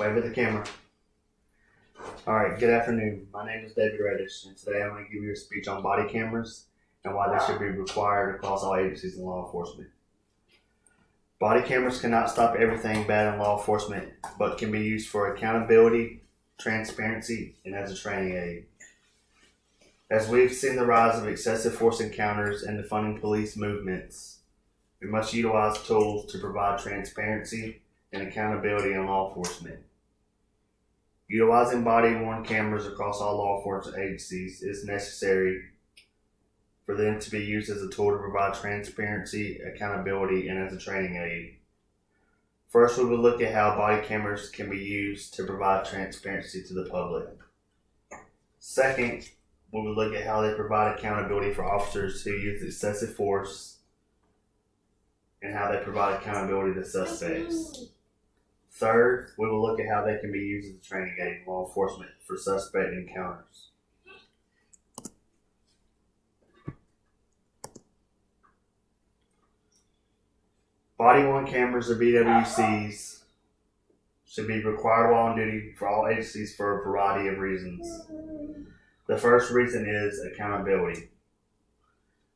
Wave with the camera. Alright, good afternoon. My name is D.Reddish, and today I'm going to give you a speech on body cameras and why they should be required across all agencies in law enforcement. Body cameras cannot stop everything bad in law enforcement, but can be used for accountability, transparency, and as a training aid. As we've seen the rise of excessive force encounters and defunding police movements, we must utilize tools to provide transparency and accountability in law enforcement. Utilizing body-worn cameras across all law enforcement agencies is necessary for them to be used as a tool to provide transparency, accountability, and as a training aid. First, we will look at how body cameras can be used to provide transparency to the public. Second, we will look at how they provide accountability for officers who use excessive force and how they provide accountability to suspects. Third, we will look at how they can be used as a training aid in law enforcement for suspect encounters. Body-worn cameras or BWCs should be required while on duty for all agencies for a variety of reasons. The first reason is accountability.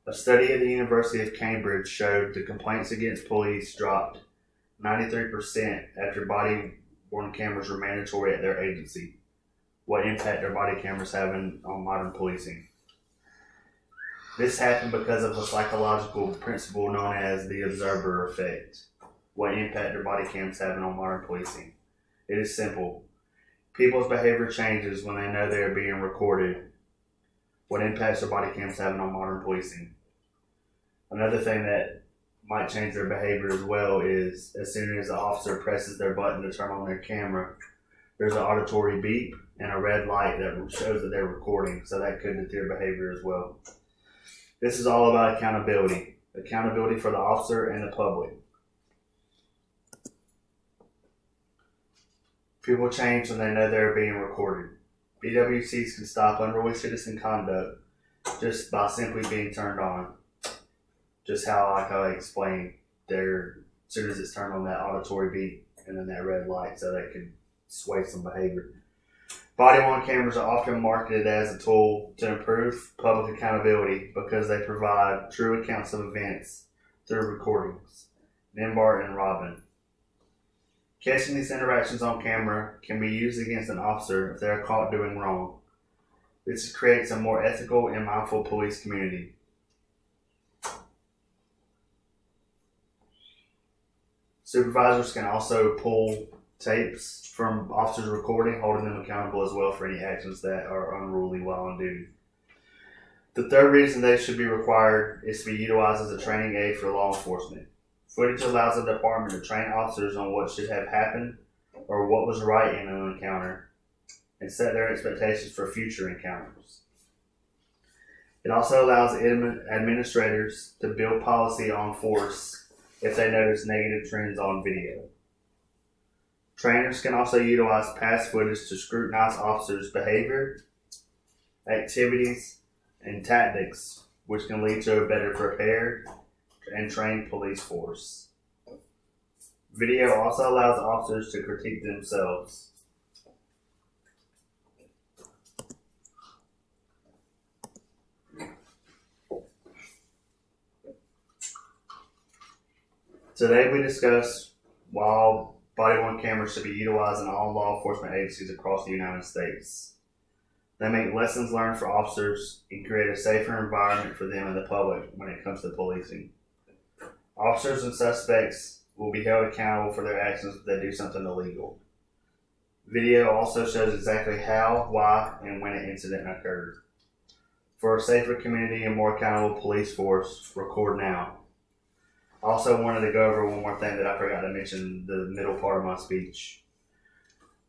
A study at the University of Cambridge showed the complaints against police dropped 93% after body-worn cameras were mandatory at their agency. What impact are body cameras having on modern policing? This happened because of a psychological principle known as the observer effect. What impact are body cams having on modern policing? It is simple. People's behavior changes when they know they are being recorded. What impacts are body cams having on modern policing? Another thing that might change their behavior as well is as soon as the officer presses their button to turn on their camera, there's an auditory beep and a red light that shows that they're recording, so that could deter behavior as well. This is all about accountability. Accountability for the officer and the public. People change when they know they're being recorded. BWCs can stop unruly citizen conduct just by simply being turned on. Just how, like I explained, as soon as it's turned on, that auditory beep and then that red light, so that can sway some behavior. Body-worn cameras are often marketed as a tool to improve public accountability because they provide true accounts of events through recordings. Nimbart and Robin. Catching these interactions on camera can be used against an officer if they are caught doing wrong. This creates a more ethical and mindful police community. Supervisors can also pull tapes from officers recording, holding them accountable as well for any actions that are unruly while on duty. The third reason they should be required is to be utilized as a training aid for law enforcement. Footage allows the department to train officers on what should have happened or what was right in an encounter and set their expectations for future encounters. It also allows administrators to build policy on force if they notice negative trends on video. Trainers can also utilize past footage to scrutinize officers' behavior, activities, and tactics, which can lead to a better prepared and trained police force. Video also allows officers to critique themselves. Today we discuss why body-worn cameras should be utilized in all law enforcement agencies across the United States. They make lessons learned for officers and create a safer environment for them and the public when it comes to policing. Officers and suspects will be held accountable for their actions if they do something illegal. Video also shows exactly how, why, and when an incident occurred. For a safer community and more accountable police force, record now. I also wanted to go over one more thing that I forgot to mention in the middle part of my speech.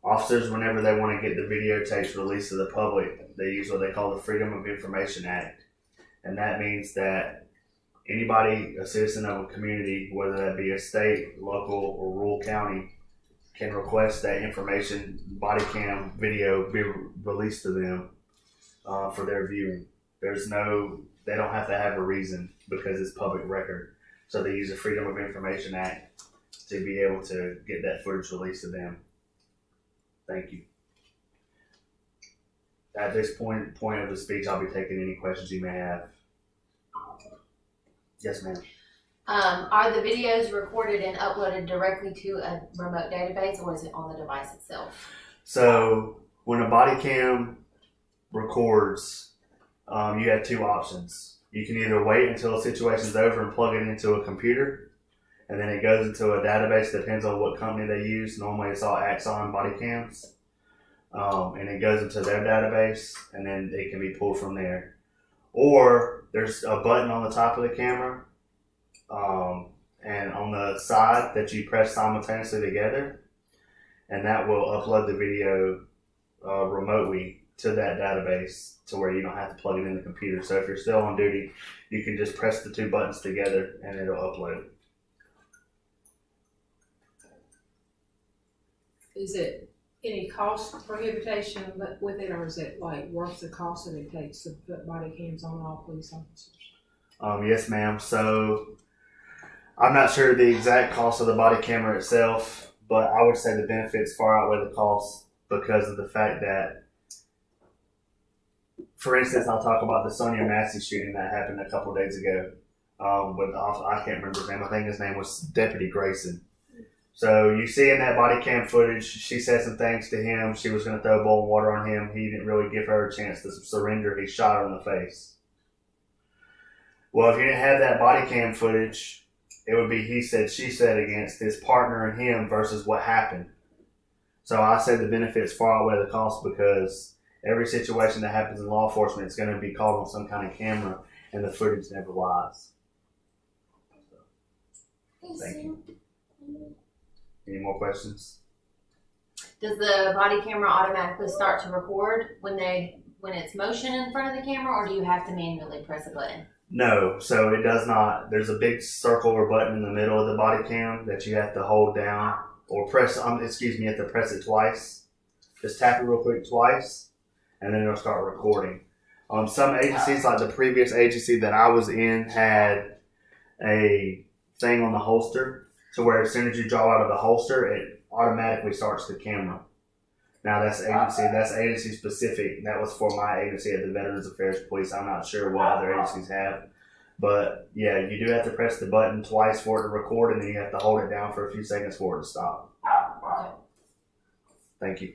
Officers, whenever they want to get the videotapes released to the public, they use what they call the Freedom of Information Act. And that means that anybody, a citizen of a community, whether that be a state, local, or rural county, can request that information, body cam video, be released to them for their viewing. They don't have to have a reason because it's public record. So they use the Freedom of Information Act to be able to get that footage released to them. Thank you. At this point of the speech, I'll be taking any questions you may have. Yes, ma'am. Are the videos recorded and uploaded directly to a remote database, or is it on the device itself? So when a body cam records, you have two options. You can either wait until a situation's over and plug it into a computer, and then it goes into a database. Depends on what company they use. Normally it's all Axon body cams. And it goes into their database, and then it can be pulled from there. Or there's a button on the top of the camera, and on the side that you press simultaneously together, and that will upload the video remotely to that database to where you don't have to plug it in the computer. So if you're still on duty, you can just press the two buttons together, and it'll upload. Is it any cost prohibition with it, or is it like worth the cost that it takes to put body cams on all police officers? Yes, ma'am. So I'm not sure the exact cost of the body camera itself, but I would say the benefits far outweigh the costs because of the fact that, for instance, I'll talk about the Sonia Massey shooting that happened a couple of days ago. I can't remember his name. I think his name was Deputy Grayson. So you see in that body cam footage, she said some things to him. She was going to throw a bowl of water on him. He didn't really give her a chance to surrender. He shot her in the face. Well, if you didn't have that body cam footage, it would be he said, she said against his partner and him versus what happened. So I said the benefits far outweigh the cost because every situation that happens in law enforcement is going to be caught on some kind of camera, and the footage never lies. Thank you. Any more questions? Does the body camera automatically start to record when it's motion in front of the camera, or do you have to manually press a button? No, so it does not. There's a big circle or button in the middle of the body cam that you have to hold down or press. You have to press it twice. Just tap it real quick twice, and then it'll start recording. Some agencies, like the previous agency that I was in, had a thing on the holster. So where as soon as you draw out of the holster, it automatically starts the camera. Now that's agency specific. That was for my agency at the Veterans Affairs Police. I'm not sure what other agencies have. But yeah, you do have to press the button twice for it to record, and then you have to hold it down for a few seconds for it to stop. Okay. Thank you.